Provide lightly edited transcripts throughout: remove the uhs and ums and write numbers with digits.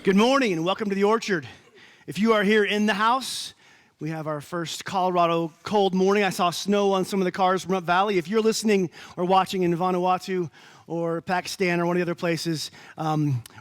Good morning and welcome to the Orchard. If you are here in the house, we have our first Colorado cold morning. I saw snow on some of the cars from Up Valley. If you're listening or watching in Vanuatu or Pakistan or one of the other places,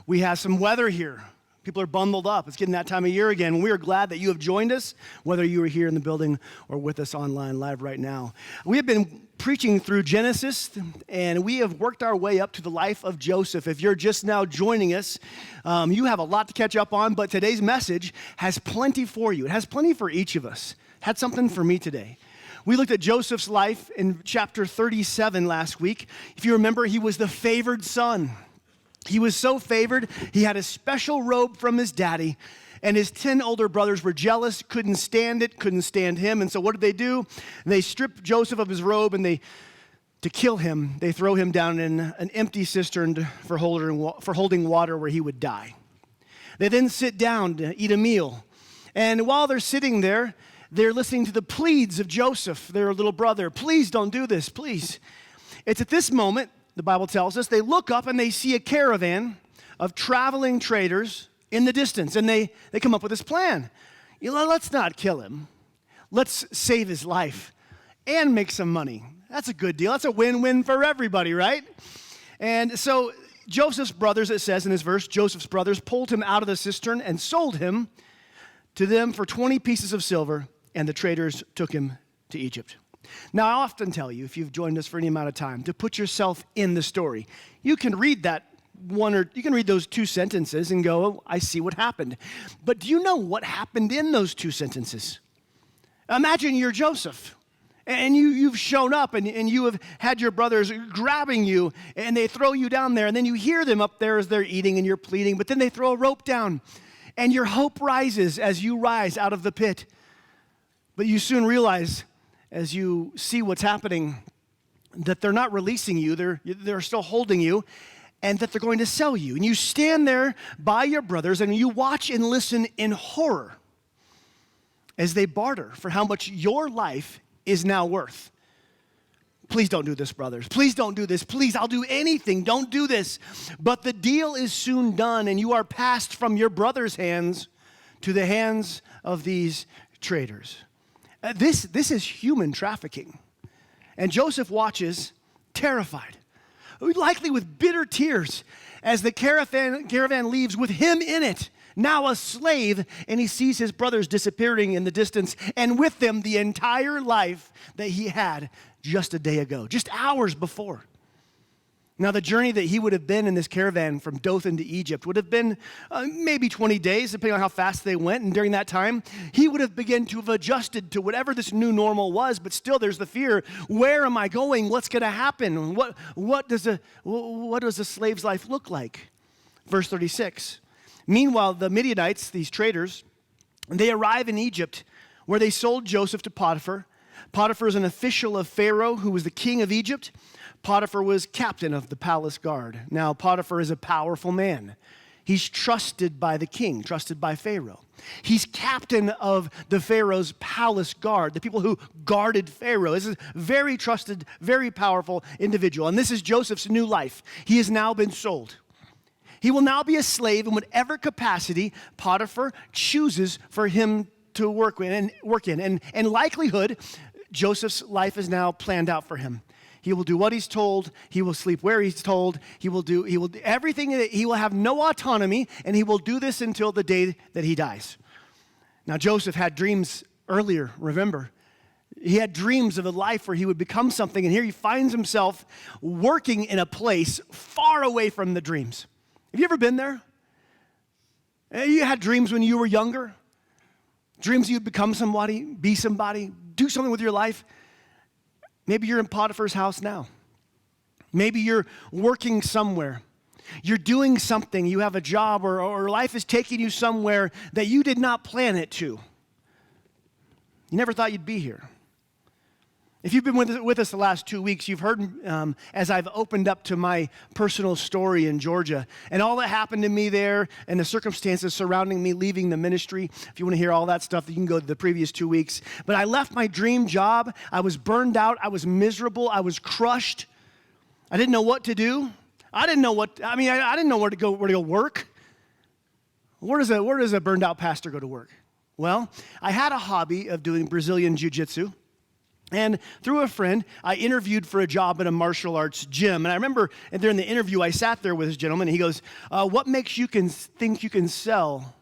we have some weather here. People are bundled up. It's getting that time of year again. We are glad that you have joined us, whether you are here in the building or with us online live right now. We have been preaching through Genesis, and we have worked our way up to the life of Joseph. If you're just now joining us, you have a lot to catch up on, but today's message has plenty for you. It has plenty for each of us. It had something for me today. We looked at Joseph's life in chapter 37 last week. If you remember, he was the favored son. He was so favored, he had a special robe from his daddy, and his 10 older brothers were jealous, couldn't stand it, couldn't stand him. And so what did they do? They stripped Joseph of his robe, and to kill him, they throw him down in an empty cistern for holding water where he would die. They then sit down to eat a meal. And while they're sitting there, they're listening to the pleads of Joseph, their little brother. Please don't do this, please. It's at this moment, the Bible tells us, they look up and they see a caravan of traveling traders in the distance, and they come up with this plan. Let's not kill him. Let's save his life and make some money. That's a good deal. That's a win-win for everybody, right? And so Joseph's brothers, it says in this verse, Joseph's brothers pulled him out of the cistern and sold him to them for 20 pieces of silver, and the traders took him to Egypt. Now, I often tell you, if you've joined us for any amount of time, to put yourself in the story. You can read you can read those two sentences and go, oh, I see what happened. But do you know what happened in those two sentences? Imagine you're Joseph, and you've shown up, and you have had your brothers grabbing you, and they throw you down there, and then you hear them up there as they're eating, and you're pleading, but then they throw a rope down, and your hope rises as you rise out of the pit. But you soon realize, as you see what's happening, that they're not releasing you, they're still holding you, and that they're going to sell you. And you stand there by your brothers, and you watch and listen in horror as they barter for how much your life is now worth. Please don't do this, brothers. Please don't do this. Please, I'll do anything. Don't do this. But the deal is soon done, and you are passed from your brothers' hands to the hands of these traders. This is human trafficking. And Joseph watches, terrified, likely with bitter tears, as the caravan leaves with him in it, now a slave, and he sees his brothers disappearing in the distance, and with them the entire life that he had just a day ago, just hours before. Now, the journey that he would have been in this caravan from Dothan to Egypt would have been maybe 20 days, depending on how fast they went. And during that time, he would have begun to have adjusted to whatever this new normal was. But still, there's the fear. Where am I going? What's going to happen? What does a slave's life look like? Verse 36. Meanwhile, the Midianites, these traders, they arrive in Egypt, where they sold Joseph to Potiphar. Potiphar is an official of Pharaoh, who was the king of Egypt. Potiphar was captain of the palace guard. Now, Potiphar is a powerful man. He's trusted by the king, trusted by Pharaoh. He's captain of the Pharaoh's palace guard, the people who guarded Pharaoh. This is a very trusted, very powerful individual. And this is Joseph's new life. He has now been sold. He will now be a slave in whatever capacity Potiphar chooses for him to work in. And likelihood, Joseph's life is now planned out for him. He will do what he's told. He will sleep where he's told. He will do everything. He will have no autonomy, and he will do this until the day that he dies. Now, Joseph had dreams earlier, remember. He had dreams of a life where he would become something, and here he finds himself working in a place far away from the dreams. Have you ever been there? You had dreams when you were younger? Dreams you'd become somebody, be somebody, do something with your life? Maybe you're in Potiphar's house now. Maybe you're working somewhere. You're doing something. You have a job or life is taking you somewhere that you did not plan it to. You never thought you'd be here. If you've been with us the last 2 weeks, you've heard as I've opened up to my personal story in Georgia and all that happened to me there and the circumstances surrounding me leaving the ministry. If you want to hear all that stuff, you can go to the previous 2 weeks. But I left my dream job. I was burned out. I was miserable. I was crushed. I didn't know what to do. I didn't know where to go work. Where does a burned out pastor go to work? Well, I had a hobby of doing Brazilian jiu-jitsu. And through a friend, I interviewed for a job at a martial arts gym. And I remember during the interview, I sat there with this gentleman, and he goes, what makes you think you can sell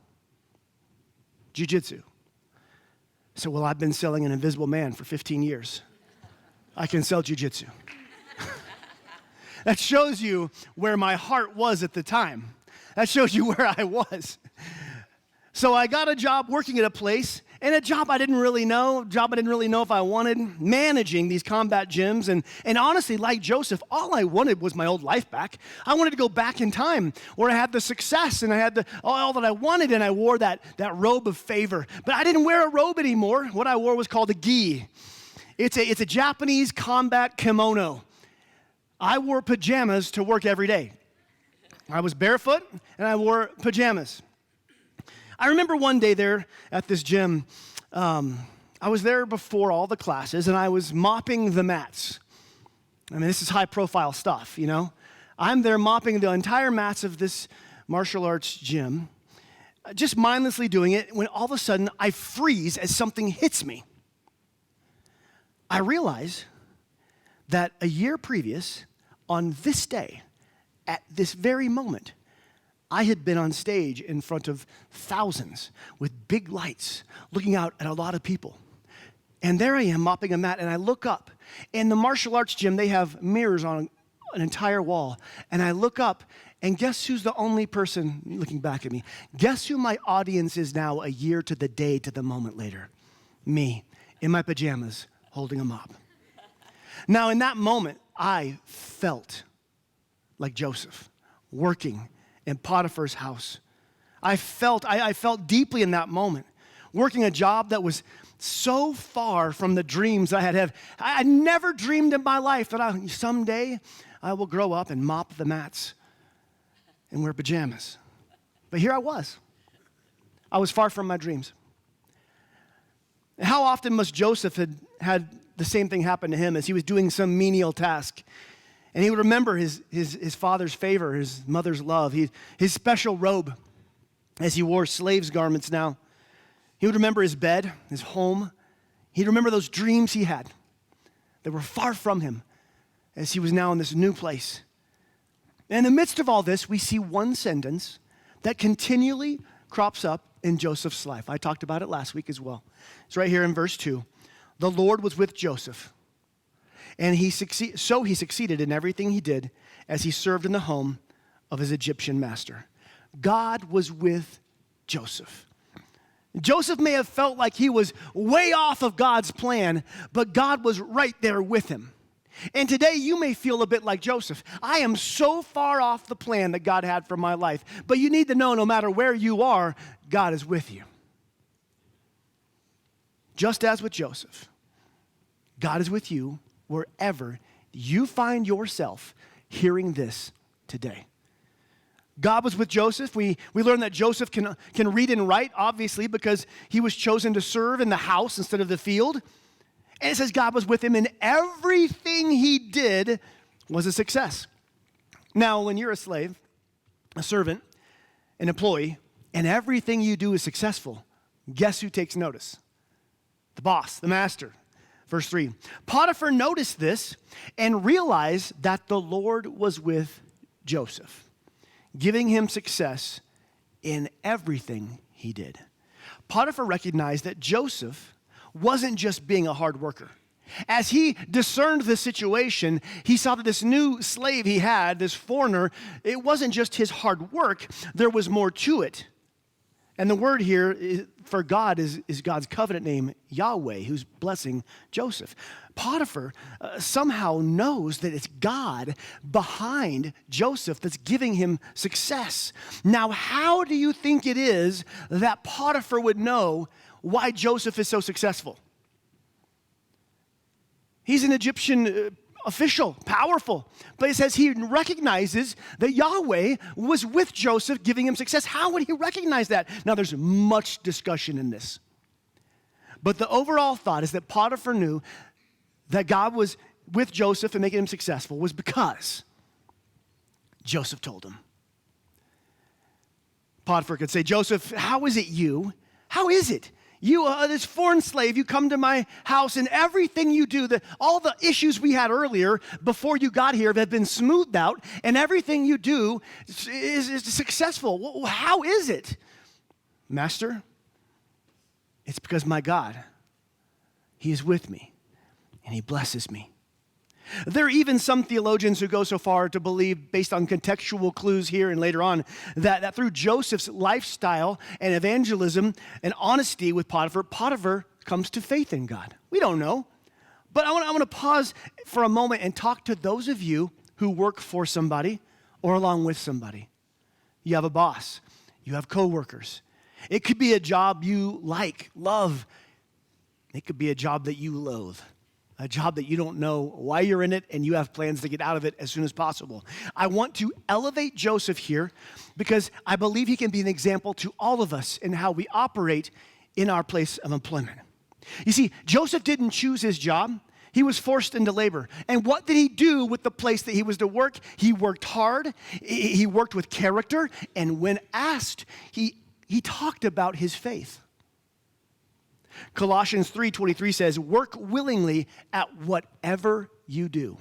jiu-jitsu? I said, well, I've been selling an invisible man for 15 years. I can sell jiu-jitsu. That shows you where my heart was at the time. That shows you where I was. So I got a job working at a place, and a job I didn't really know if I wanted, managing these combat gyms. And honestly, like Joseph, all I wanted was my old life back. I wanted to go back in time where I had the success and I had all that I wanted, and I wore that robe of favor. But I didn't wear a robe anymore. What I wore was called a gi. It's a Japanese combat kimono. I wore pajamas to work every day. I was barefoot, and I wore pajamas. I remember one day there at this gym, I was there before all the classes, and I was mopping the mats. I mean, this is high-profile stuff, you know. I'm there mopping the entire mats of this martial arts gym, just mindlessly doing it, when all of a sudden I freeze as something hits me. I realize that a year previous, on this day, at this very moment, I had been on stage in front of thousands with big lights, looking out at a lot of people. And there I am mopping a mat, and I look up. In the martial arts gym, they have mirrors on an entire wall. And I look up, and guess who's the only person looking back at me? Guess who my audience is now a year to the day to the moment later? Me, in my pajamas, holding a mop. Now, in that moment, I felt like Joseph, working in Potiphar's house. I felt deeply in that moment, working a job that was so far from the dreams I had. I never dreamed in my life that someday I will grow up and mop the mats and wear pajamas. But here I was. I was far from my dreams. How often must Joseph had the same thing happen to him as he was doing some menial task? And he would remember his father's favor, his mother's love, his special robe as he wore slave's garments now. He would remember his bed, his home. He'd remember those dreams he had that were far from him as he was now in this new place. And in the midst of all this, we see one sentence that continually crops up in Joseph's life. I talked about it last week as well. It's right here in verse 2. The Lord was with Joseph, and he succeeded in everything he did as he served in the home of his Egyptian master. God was with Joseph. Joseph may have felt like he was way off of God's plan, but God was right there with him. And today you may feel a bit like Joseph. I am so far off the plan that God had for my life. But you need to know, no matter where you are, God is with you. Just as with Joseph, God is with you wherever you find yourself hearing this today. God was with Joseph. We learn that Joseph can read and write, obviously, because he was chosen to serve in the house instead of the field. And it says God was with him, and everything he did was a success. Now, when you're a slave, a servant, an employee, and everything you do is successful, guess who takes notice? The boss, the master. Verse 3. Potiphar noticed this and realized that the Lord was with Joseph, giving him success in everything he did. Potiphar recognized that Joseph wasn't just being a hard worker. As he discerned the situation, he saw that this new slave he had, this foreigner, it wasn't just his hard work, there was more to it. And the word here for God is God's covenant name, Yahweh, who's blessing Joseph. Potiphar somehow knows that it's God behind Joseph that's giving him success. Now, how do you think it is that Potiphar would know why Joseph is so successful? He's an Egyptian official, powerful. But it says he recognizes that Yahweh was with Joseph, giving him success. How would he recognize that? Now, there's much discussion in this. But the overall thought is that Potiphar knew that God was with Joseph and making him successful was because Joseph told him. Potiphar could say, Joseph, how is it you? How is it? You, this foreign slave, you come to my house and everything you do, all the issues we had earlier before you got here have been smoothed out and everything you do is successful. How is it? Master, it's because my God, he is with me and he blesses me. There are even some theologians who go so far to believe, based on contextual clues here and later on, that through Joseph's lifestyle and evangelism and honesty with Potiphar, Potiphar comes to faith in God. We don't know. But I want to pause for a moment and talk to those of you who work for somebody or along with somebody. You have a boss. You have coworkers. It could be a job you like, love. It could be a job that you loathe. A job that you don't know why you're in it and you have plans to get out of it as soon as possible. I want to elevate Joseph here because I believe he can be an example to all of us in how we operate in our place of employment. You see, Joseph didn't choose his job. He was forced into labor. And what did he do with the place that he was to work? He worked hard. He worked with character. And when asked, he talked about his faith. Colossians 3:23 says, work willingly at whatever you do.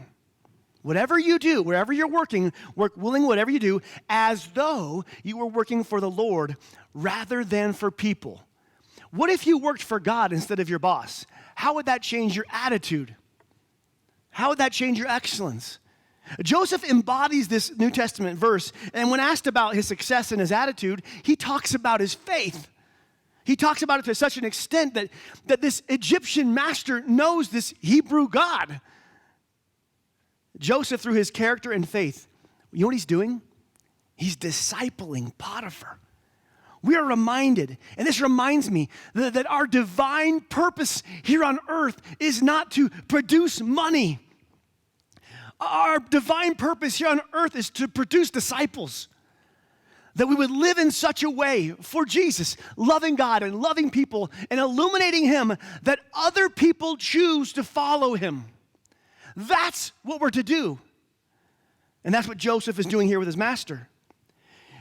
Whatever you do, wherever you're working, work willingly whatever you do, as though you were working for the Lord rather than for people. What if you worked for God instead of your boss? How would that change your attitude? How would that change your excellence? Joseph embodies this New Testament verse, and when asked about his success and his attitude, he talks about his faith. He talks about it to such an extent that this Egyptian master knows this Hebrew God. Joseph, through his character and faith, you know what he's doing? He's discipling Potiphar. We are reminded, and this reminds me, that our divine purpose here on earth is not to produce money. Our divine purpose here on earth is to produce disciples. That we would live in such a way for Jesus, loving God and loving people and illuminating him that other people choose to follow him. That's what we're to do. And that's what Joseph is doing here with his master.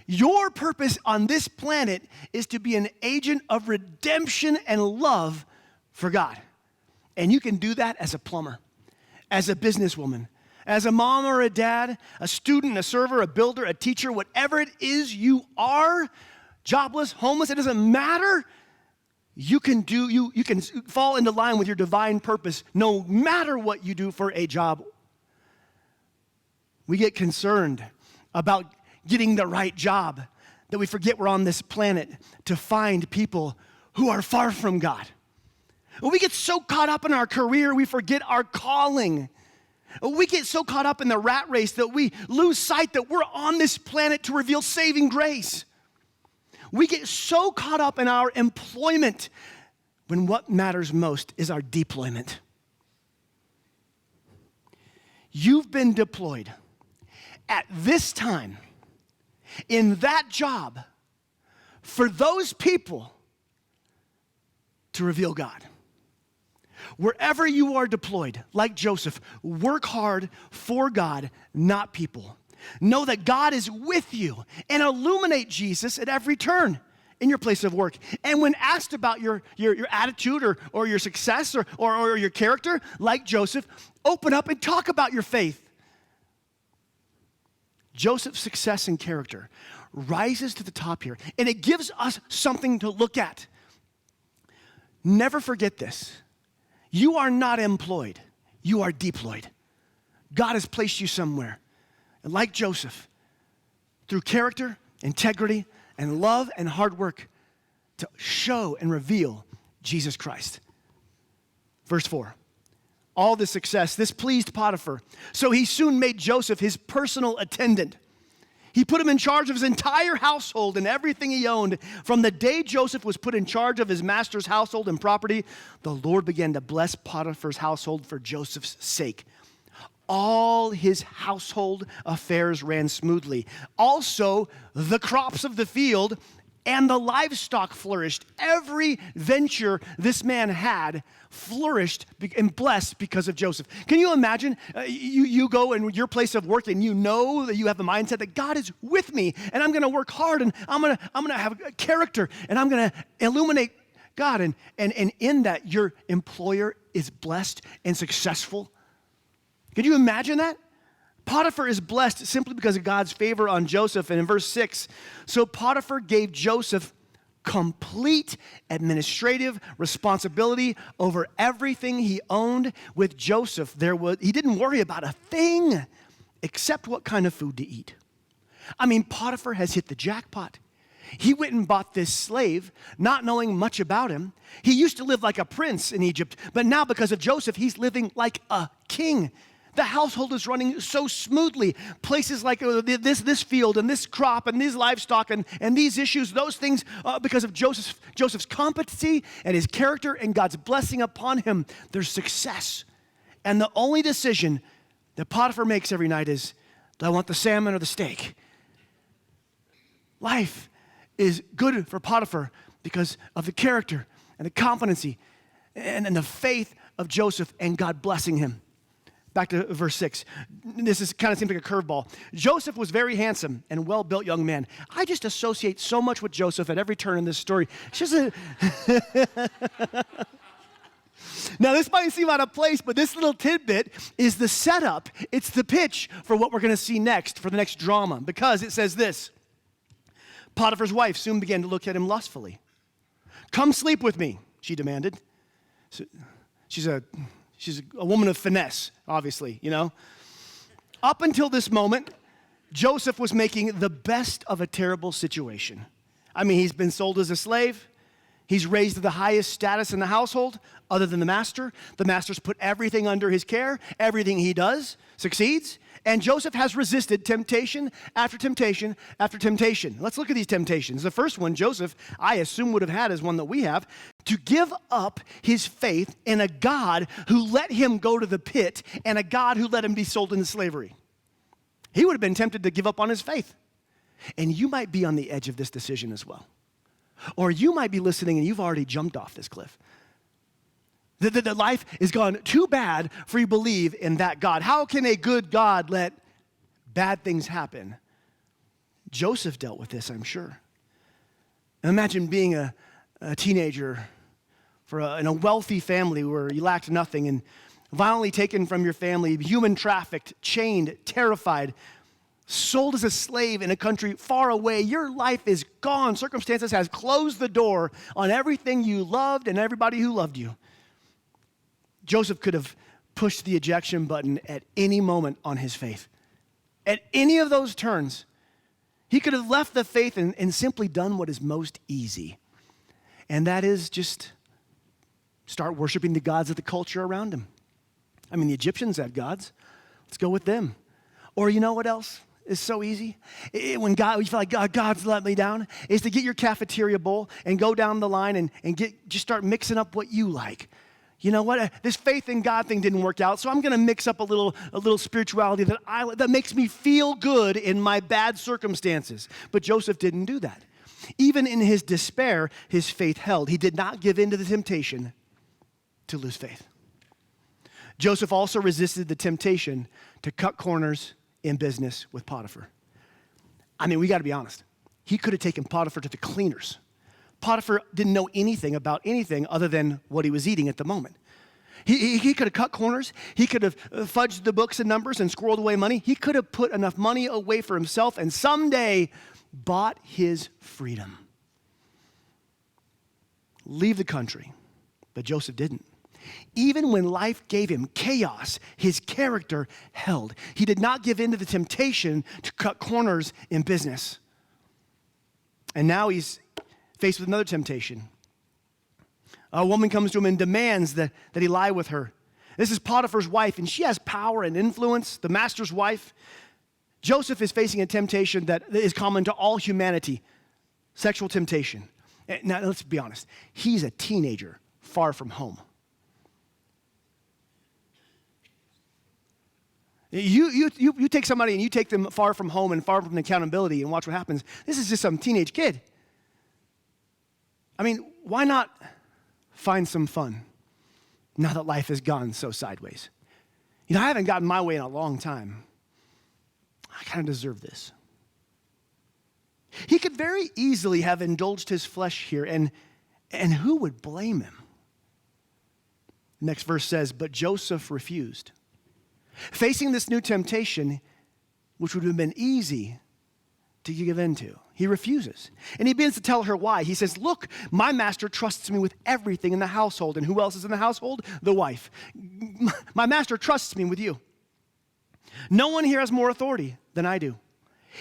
Your purpose on this planet is to be an agent of redemption and love for God. And you can do that as a plumber, as a businesswoman, as a mom or a dad, a student, a server, a builder, a teacher, whatever it is you are, jobless, homeless, it doesn't matter. You can fall into line with your divine purpose no matter what you do for a job. We get concerned about getting the right job, that we forget we're on this planet to find people who are far from God. We get so caught up in our career, we forget our calling. We get so caught up in the rat race that we lose sight that we're on this planet to reveal saving grace. We get so caught up in our employment when what matters most is our deployment. You've been deployed at this time in that job for those people to reveal God. Wherever you are deployed, like Joseph, work hard for God, not people. Know that God is with you and illuminate Jesus at every turn in your place of work. And when asked about your attitude or your success or your character, like Joseph, open up and talk about your faith. Joseph's success and character rises to the top here, and it gives us something to look at. Never forget this. You are not employed. You are deployed. God has placed you somewhere. And like Joseph, through character, integrity, and love and hard work to show and reveal Jesus Christ. Verse 4. All this success, this pleased Potiphar. So he soon made Joseph his personal attendant. He put him in charge of his entire household and everything he owned. From the day Joseph was put in charge of his master's household and property, the Lord began to bless Potiphar's household for Joseph's sake. All his household affairs ran smoothly. Also, the crops of the field and the livestock flourished. Every venture this man had flourished and blessed because of Joseph. Can you imagine? You go in your place of work and you know that you have the mindset that God is with me and I'm going to work hard and I'm going to have a character and I'm going to illuminate God. And in that, your employer is blessed and successful. Can you imagine that? Potiphar is blessed simply because of God's favor on Joseph. And in verse 6, so Potiphar gave Joseph complete administrative responsibility over everything he owned. With Joseph, he didn't worry about a thing except what kind of food to eat. I mean, Potiphar has hit the jackpot. He went and bought this slave, not knowing much about him. He used to live like a prince in Egypt, but now because of Joseph, he's living like a king. The household is running so smoothly. Places like this field and this crop and these livestock and these issues, those things, because of Joseph's competency and his character and God's blessing upon him, there's success. And the only decision that Potiphar makes every night is, do I want the salmon or the steak? Life is good for Potiphar because of the character and the competency and the faith of Joseph and God blessing him. Back to verse 6. This kind of seems like a curveball. Joseph was very handsome and well-built young man. I just associate so much with Joseph at every turn in this story. It's just Now, this might seem out of place, but this little tidbit is the setup. It's the pitch for what we're going to see next, for the next drama, because it says this. Potiphar's wife soon began to look at him lustfully. Come sleep with me, she demanded. So, she's a woman of finesse, obviously, you know. Up until this moment, Joseph was making the best of a terrible situation. I mean, he's been sold as a slave. He's raised to the highest status in the household, other than the master. The master's put everything under his care. Everything he does succeeds. And Joseph has resisted temptation after temptation after temptation. Let's look at these temptations. The first one, Joseph, I assume would have had is one that we have, to give up his faith in a God who let him go to the pit and a God who let him be sold into slavery. He would have been tempted to give up on his faith. And you might be on the edge of this decision as well. Or you might be listening and you've already jumped off this cliff. The life is gone too bad for you to believe in that God. How can a good God let bad things happen? Joseph dealt with this, I'm sure. Imagine being a teenager in a wealthy family where you lacked nothing and violently taken from your family, human trafficked, chained, terrified, sold as a slave in a country far away. Your life is gone. Circumstances has closed the door on everything you loved and everybody who loved you. Joseph could have pushed the ejection button at any moment on his faith. At any of those turns, he could have left the faith and simply done what is most easy. And that is just start worshiping the gods of the culture around him. I mean, the Egyptians had gods. Let's go with them. Or you know what else is so easy? When you feel like God's let me down, is to get your cafeteria bowl and go down the line and just start mixing up what you like. You know what? This faith in God thing didn't work out, so I'm going to mix up a little spirituality that makes me feel good in my bad circumstances. But Joseph didn't do that. Even in his despair, his faith held. He did not give in to the temptation to lose faith. Joseph also resisted the temptation to cut corners in business with Potiphar. I mean, we got to be honest. He could have taken Potiphar to the cleaners. Potiphar didn't know anything about anything other than what he was eating at the moment. He could have cut corners. He could have fudged the books and numbers and squirreled away money. He could have put enough money away for himself and someday bought his freedom. Leave the country. But Joseph didn't. Even when life gave him chaos, his character held. He did not give in to the temptation to cut corners in business. And now he's faced with another temptation. A woman comes to him and demands that he lie with her. This is Potiphar's wife, and she has power and influence, the master's wife. Joseph is facing a temptation that is common to all humanity, sexual temptation. Now, let's be honest. He's a teenager far from home. You take somebody and you take them far from home and far from accountability and watch what happens. This is just some teenage kid. I mean, why not find some fun now that life has gone so sideways? I haven't gotten my way in a long time. I kind of deserve this. He could very easily have indulged his flesh here, and who would blame him? Next verse says, but Joseph refused. Facing this new temptation, which would have been easy to give in to, he refuses. And he begins to tell her why. He says, look, my master trusts me with everything in the household. And who else is in the household? The wife. My master trusts me with you. No one here has more authority than I do.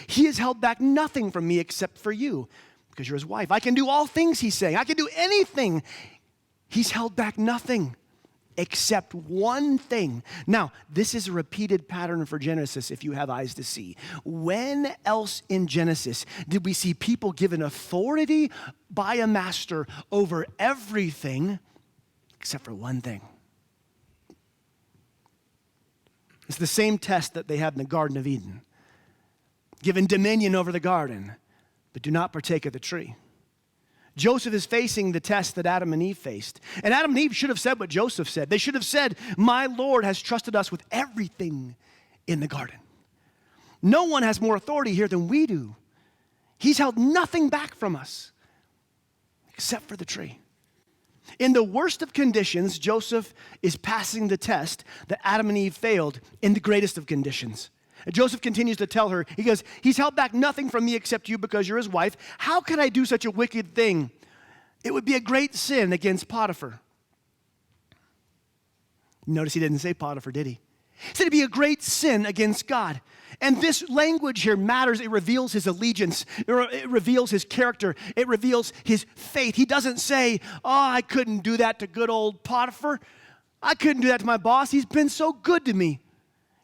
He has held back nothing from me except for you, because you're his wife. I can do all things, he's saying. I can do anything. He's held back nothing except one thing. Now, this is a repeated pattern for Genesis, if you have eyes to see. When else in Genesis did we see people given authority by a master over everything except for one thing? It's the same test that they had in the Garden of Eden. Given dominion over the garden, but do not partake of the tree. Joseph is facing the test that Adam and Eve faced. And Adam and Eve should have said what Joseph said. They should have said, my Lord has trusted us with everything in the garden. No one has more authority here than we do. He's held nothing back from us except for the tree. In the worst of conditions, Joseph is passing the test that Adam and Eve failed in the greatest of conditions. And Joseph continues to tell her, he goes, he's held back nothing from me except you because you're his wife. How could I do such a wicked thing? It would be a great sin against Potiphar. Notice he didn't say Potiphar, did he? He said it'd be a great sin against God. And this language here matters. It reveals his allegiance. It reveals his character. It reveals his faith. He doesn't say, I couldn't do that to good old Potiphar. I couldn't do that to my boss. He's been so good to me.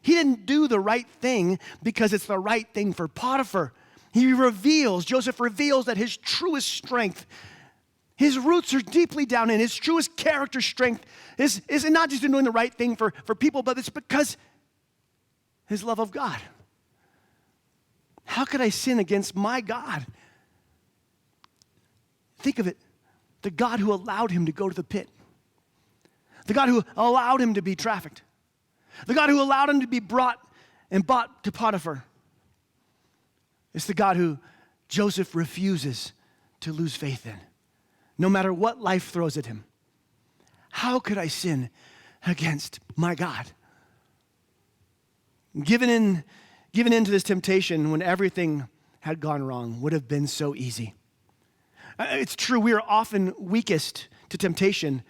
He didn't do the right thing because it's the right thing for Potiphar. Joseph reveals that his truest strength, his roots are deeply down in. His truest character strength is not just in doing the right thing for people, but it's because his love of God. How could I sin against my God? Think of it. The God who allowed him to go to the pit. The God who allowed him to be trafficked. The God who allowed him to be brought and bought to Potiphar. It's the God who Joseph refuses to lose faith in, no matter what life throws at him. How could I sin against my God? Giving in to this temptation when everything had gone wrong would have been so easy. It's true, we are often weakest to temptation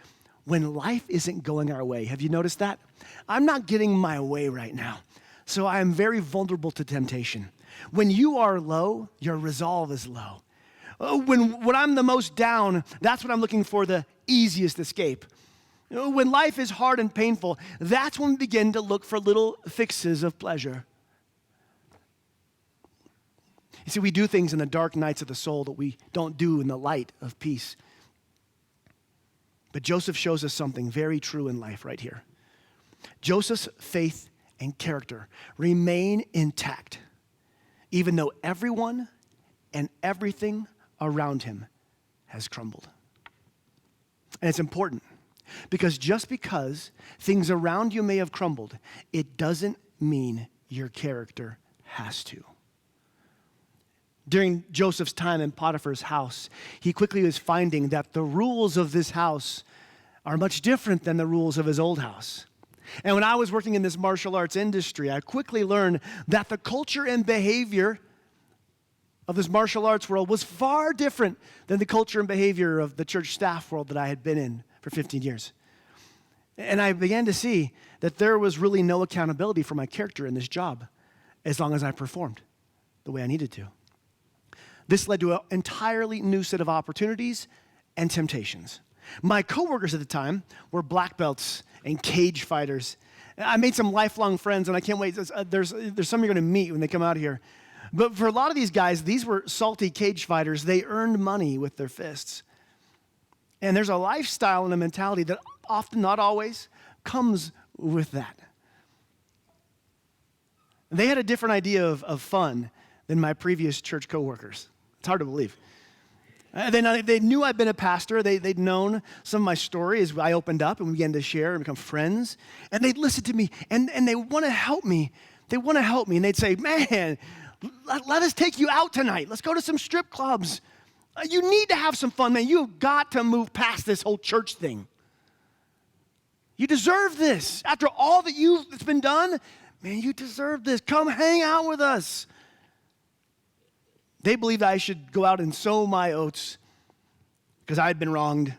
when life isn't going our way. Have you noticed that? I'm not getting my way right now, so I am very vulnerable to temptation. When you are low, your resolve is low. When I'm the most down, that's when I'm looking for the easiest escape. When life is hard and painful, that's when we begin to look for little fixes of pleasure. You see, we do things in the dark nights of the soul that we don't do in the light of peace. But Joseph shows us something very true in life right here. Joseph's faith and character remain intact, even though everyone and everything around him has crumbled. And it's important because just because things around you may have crumbled, it doesn't mean your character has to. During Joseph's time in Potiphar's house, he quickly was finding that the rules of this house are much different than the rules of his old house. And when I was working in this martial arts industry, I quickly learned that the culture and behavior of this martial arts world was far different than the culture and behavior of the church staff world that I had been in for 15 years. And I began to see that there was really no accountability for my character in this job as long as I performed the way I needed to. This led to an entirely new set of opportunities and temptations. My coworkers at the time were black belts and cage fighters. I made some lifelong friends, and I can't wait. There's some you're going to meet when they come out here. But for a lot of these guys, these were salty cage fighters. They earned money with their fists. And there's a lifestyle and a mentality that often, not always, comes with that. They had a different idea of fun than my previous church coworkers. It's hard to believe. They knew I'd been a pastor. They'd known some of my story as I opened up and we began to share and become friends. And they'd listen to me, and they want to help me. They want to help me, and they'd say, man, let us take you out tonight. Let's go to some strip clubs. You need to have some fun, man. You've got to move past this whole church thing. You deserve this. After all that's been done, man, you deserve this. Come hang out with us. They believed I should go out and sow my oats because I had been wronged.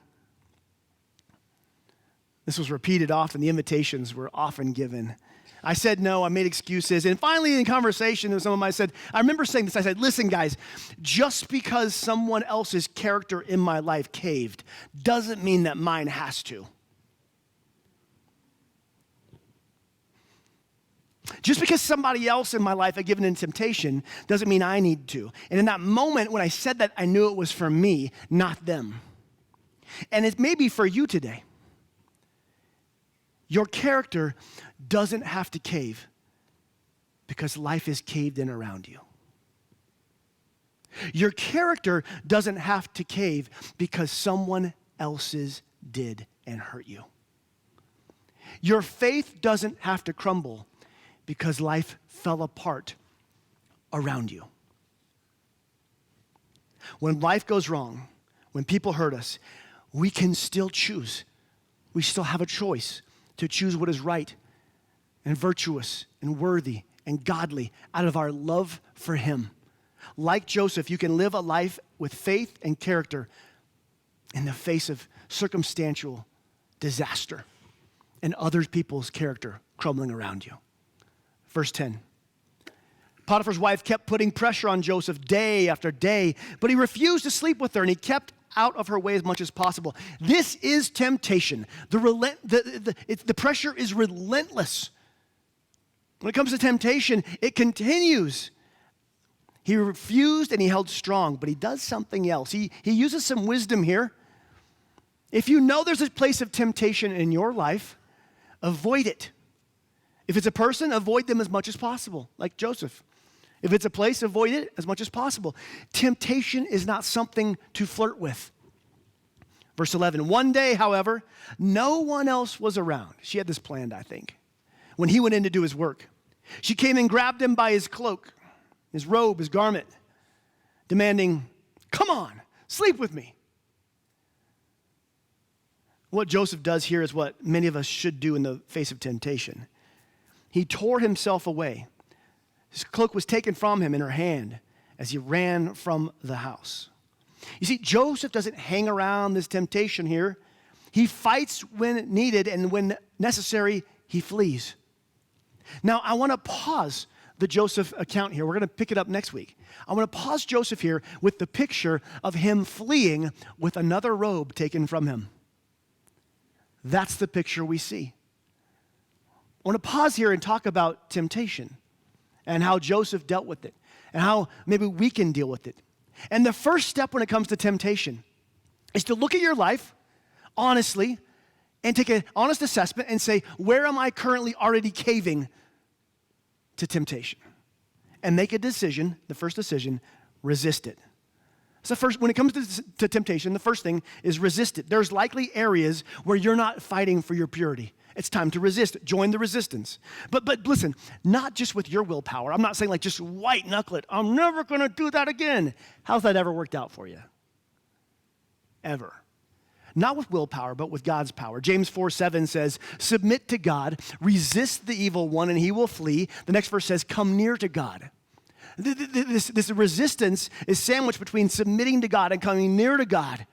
This was repeated often. The invitations were often given. I said no. I made excuses. And finally, in conversation with some of them, I remember saying this. I said, listen, guys, just because someone else's character in my life caved doesn't mean that mine has to. Just because somebody else in my life had given in temptation doesn't mean I need to. And in that moment, when I said that, I knew it was for me, not them. And it may be for you today. Your character doesn't have to cave because life is caved in around you. Your character doesn't have to cave because someone else's did and hurt you. Your faith doesn't have to crumble because life fell apart around you. When life goes wrong, when people hurt us, we can still choose. We still have a choice to choose what is right and virtuous and worthy and godly out of our love for Him. Like Joseph, you can live a life with faith and character in the face of circumstantial disaster and other people's character crumbling around you. Verse 10. Potiphar's wife kept putting pressure on Joseph day after day, but he refused to sleep with her, and he kept out of her way as much as possible. This is temptation. The pressure is relentless. When it comes to temptation, it continues. He refused and he held strong, but he does something else. He uses some wisdom here. If you know there's a place of temptation in your life, avoid it. If it's a person, avoid them as much as possible, like Joseph. If it's a place, avoid it as much as possible. Temptation is not something to flirt with. Verse 11, one day, however, no one else was around. She had this planned, I think, when he went in to do his work. She came and grabbed him by his cloak, his robe, his garment, demanding, come on, sleep with me. What Joseph does here is what many of us should do in the face of temptation. He tore himself away. His cloak was taken from him in her hand as he ran from the house. You see, Joseph doesn't hang around this temptation here. He fights when needed, and when necessary, he flees. Now, I want to pause the Joseph account here. We're going to pick it up next week. I want to pause Joseph here with the picture of him fleeing with another robe taken from him. That's the picture we see. I want to pause here and talk about temptation and how Joseph dealt with it and how maybe we can deal with it. And the first step when it comes to temptation is to look at your life honestly and take an honest assessment and say, where am I currently already caving to temptation? And make a decision, the first decision, resist it. So first, when it comes to temptation, the first thing is resist it. There's likely areas where you're not fighting for your purity. It's time to resist. Join the resistance. But listen, not just with your willpower. I'm not saying like just white knuckle it. I'm never going to do that again. How's that ever worked out for you? Ever. Not with willpower, but with God's power. James 4:7 says, submit to God, resist the evil one, and he will flee. The next verse says, come near to God. This resistance is sandwiched between submitting to God and coming near to God.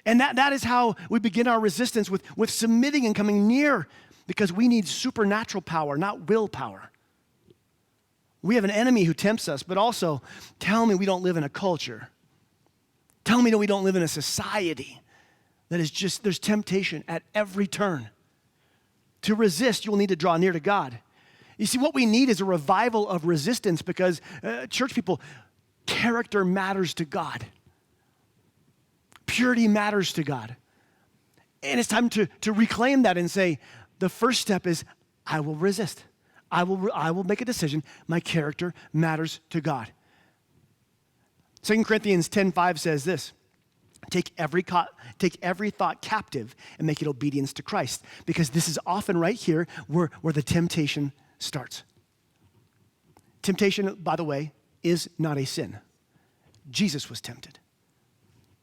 And that is how we begin our resistance with submitting and coming near, because we need supernatural power, not willpower. We have an enemy who tempts us, but also tell me we don't live in a culture. Tell me that we don't live in a society that is just, there's temptation at every turn. To resist, you will need to draw near to God. You see, what we need is a revival of resistance because, church people, character matters to God. Purity matters to God. And it's time to reclaim that and say, the first step is, I will resist. I will make a decision. My character matters to God. 2 Corinthians 10:5 says this, Take every thought captive and make it obedience to Christ. Because this is often right here where the temptation starts. Temptation, by the way, is not a sin. Jesus was tempted.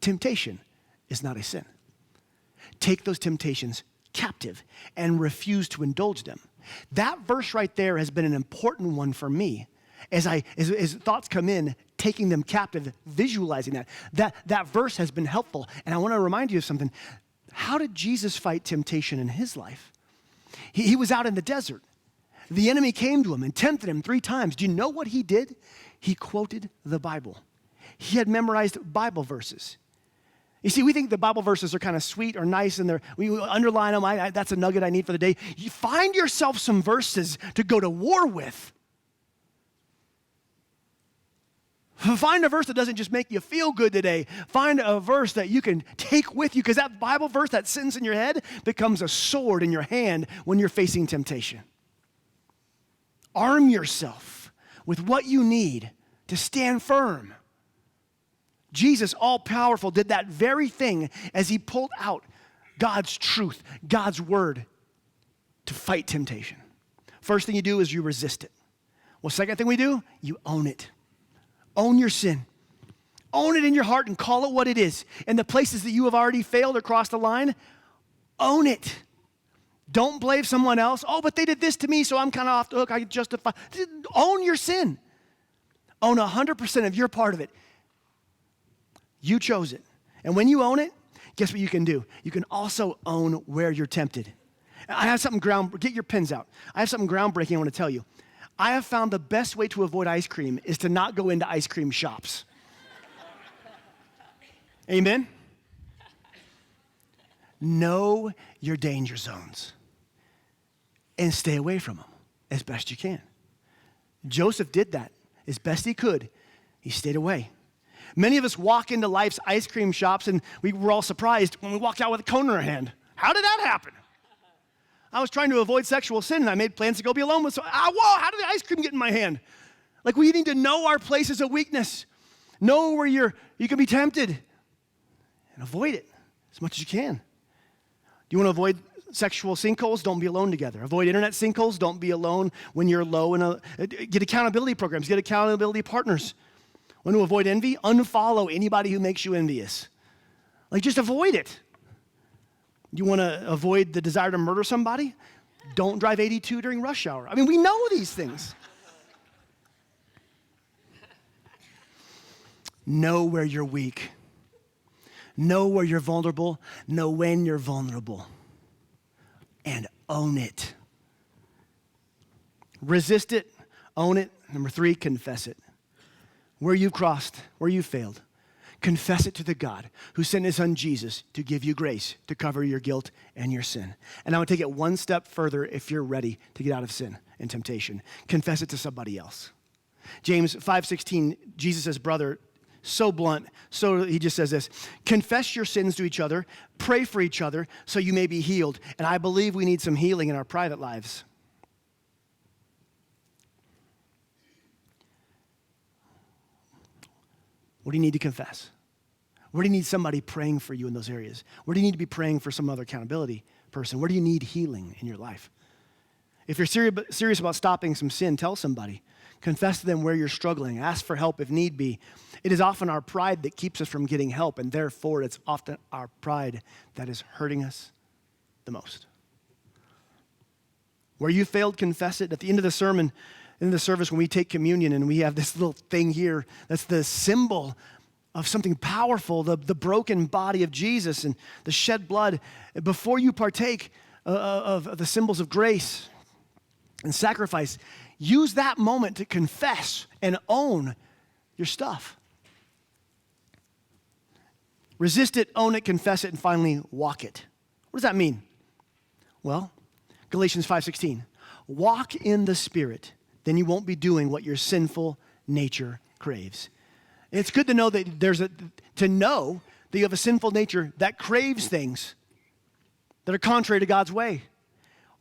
Temptation is not a sin. Take those temptations captive and refuse to indulge them. That verse right there has been an important one for me as thoughts come in, taking them captive, visualizing that verse has been helpful. And I want to remind you of something. How did Jesus fight temptation in his life? He was out in the desert. The enemy came to him and tempted him 3 times. Do you know what he did? He quoted the Bible. He had memorized Bible verses. You see, we think the Bible verses are kind of sweet or nice, and we underline them. That's a nugget I need for the day. You find yourself some verses to go to war with. Find a verse that doesn't just make you feel good today. Find a verse that you can take with you, because that Bible verse, that sentence in your head, becomes a sword in your hand when you're facing temptation. Arm yourself with what you need to stand firm. Jesus, all-powerful, did that very thing as he pulled out God's truth, God's word to fight temptation. First thing you do is you resist it. Well, second thing we do, you own it. Own your sin. Own it in your heart and call it what it is. And the places that you have already failed or crossed the line, own it. Don't blame someone else. Oh, but they did this to me, so I'm kind of off the hook. I justify. Own your sin. Own 100% of your part of it. You chose it. And when you own it, guess what you can do? You can also own where you're tempted. I have something get your pens out. I have something groundbreaking I want to tell you. I have found the best way to avoid ice cream is to not go into ice cream shops. Amen? Know your danger zones and stay away from them as best you can. Joseph did that as best he could. He stayed away. Many of us walk into life's ice cream shops and we were all surprised when we walked out with a cone in our hand. How did that happen? I was trying to avoid sexual sin and I made plans to go be alone with someone. Whoa, how did the ice cream get in my hand? Like, we need to know our places of weakness. Know where you can be tempted and avoid it as much as you can. Do you want to avoid sexual sinkholes? Don't be alone together. Avoid internet sinkholes. Don't be alone when you're low. Get accountability programs. Get accountability partners. Want to avoid envy? Unfollow anybody who makes you envious. Like, just avoid it. You want to avoid the desire to murder somebody? Don't drive 82 during rush hour. I mean, we know these things. Know where you're weak. Know where you're vulnerable. Know when you're vulnerable. And own it. Resist it. Own it. Number 3, confess it. Where you've crossed, where you failed, confess it to the God who sent his son Jesus to give you grace to cover your guilt and your sin. And I would take it one step further if you're ready to get out of sin and temptation. Confess it to somebody else. James 5:16, Jesus' brother, so blunt, so he just says this: confess your sins to each other, pray for each other so you may be healed. And I believe we need some healing in our private lives. What do you need to confess? Where do you need somebody praying for you in those areas? Where do you need to be praying for some other accountability person? Where do you need healing in your life? If you're serious about stopping some sin, tell somebody. Confess to them where you're struggling. Ask for help if need be. It is often our pride that keeps us from getting help, and therefore it's often our pride that is hurting us the most. Where you failed, confess it. At the end of the sermon, in the service, when we take communion and we have this little thing here, that's the symbol of something powerful, the broken body of Jesus and the shed blood. Before you partake of the symbols of grace and sacrifice, use that moment to confess and own your stuff. Resist it, own it, confess it, and finally walk it. What does that mean? Well, Galatians 5:16, walk in the Spirit, then you won't be doing what your sinful nature craves. And it's good to know that know that you have a sinful nature that craves things that are contrary to God's way.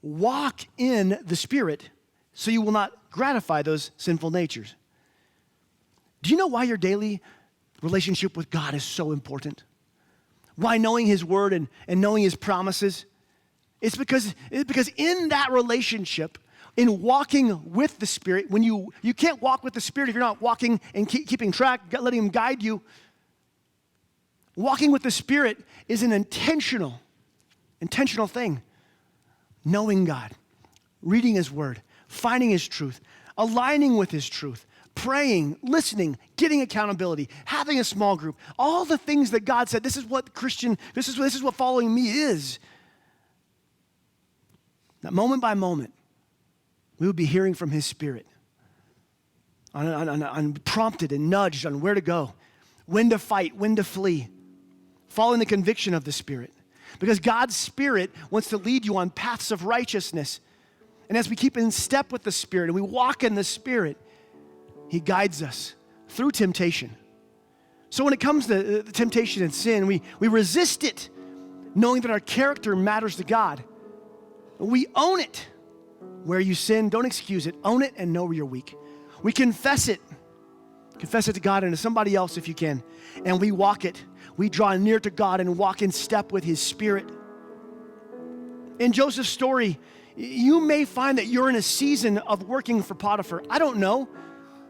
Walk in the Spirit so you will not gratify those sinful natures. Do you know why your daily relationship with God is so important? Why knowing his word and knowing his promises? It's because in that relationship, in walking with the Spirit, when you can't walk with the Spirit if you're not walking and keeping track, letting him guide you. Walking with the Spirit is an intentional thing. Knowing God, reading his word, finding his truth, aligning with his truth, praying, listening, getting accountability, having a small group, all the things that God said, this is what following me is. That moment by moment, we would be hearing from his Spirit, prompted and nudged on where to go, when to fight, when to flee, following the conviction of the Spirit. Because God's Spirit wants to lead you on paths of righteousness. And as we keep in step with the Spirit and we walk in the Spirit, he guides us through temptation. So when it comes to temptation and sin, we resist it, knowing that our character matters to God. We own it. Where you sin, don't excuse it. Own it and know where you're weak. We confess it. Confess it to God and to somebody else if you can. And we walk it. We draw near to God and walk in step with his Spirit. In Joseph's story, you may find that you're in a season of working for Potiphar. I don't know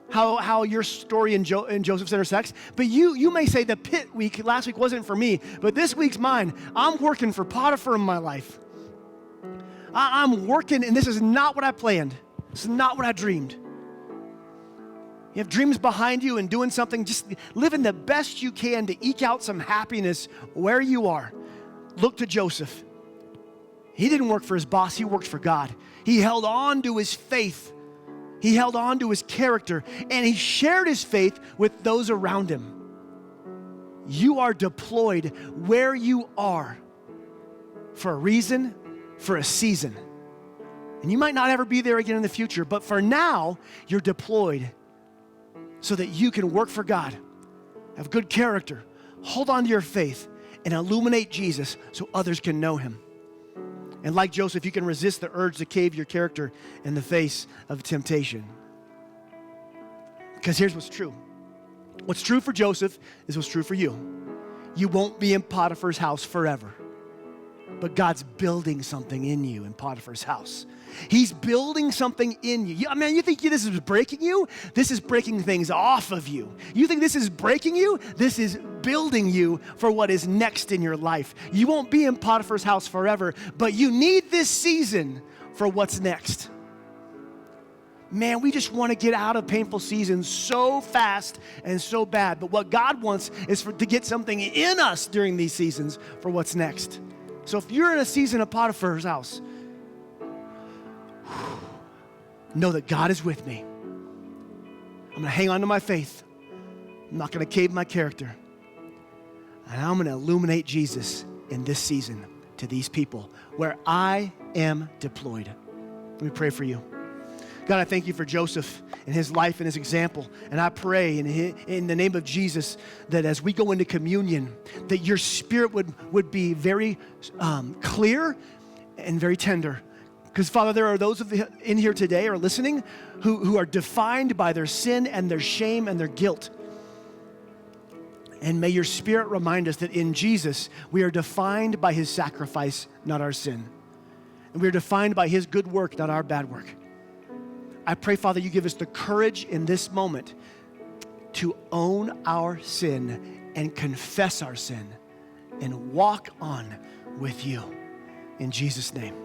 how your story and Joseph's intersects, but you may say the pit week last week wasn't for me, but this week's mine. I'm working for Potiphar in my life. I'm working, and this is not what I planned. This is not what I dreamed. You have dreams behind you and doing something, just living the best you can to eke out some happiness where you are. Look to Joseph. He didn't work for his boss, he worked for God. He held on to his faith. He held on to his character, and he shared his faith with those around him. You are deployed where you are for a reason, for a season. And you might not ever be there again in the future, but for now, you're deployed so that you can work for God, have good character, hold on to your faith, and illuminate Jesus so others can know him. And like Joseph, you can resist the urge to cave your character in the face of temptation. Because here's what's true. What's true for Joseph is what's true for you. You won't be in Potiphar's house forever. But God's building something in you in Potiphar's house. He's building something in you. Man, you think this is breaking you? This is breaking things off of you. You think this is breaking you? This is building you for what is next in your life. You won't be in Potiphar's house forever, but you need this season for what's next. Man, we just want to get out of painful seasons so fast and so bad. But what God wants is to get something in us during these seasons for what's next. So if you're in a season of Potiphar's house, know that God is with me. I'm going to hang on to my faith. I'm not going to cave my character. And I'm going to illuminate Jesus in this season to these people where I am deployed. Let me pray for you. God, I thank you for Joseph and his life and his example. And I pray in the name of Jesus that as we go into communion, that your Spirit would be very clear and very tender. Because, Father, there are those in here today or listening who are defined by their sin and their shame and their guilt. And may your Spirit remind us that in Jesus, we are defined by his sacrifice, not our sin. And we are defined by his good work, not our bad work. I pray, Father, you give us the courage in this moment to own our sin and confess our sin and walk on with you. In Jesus' name.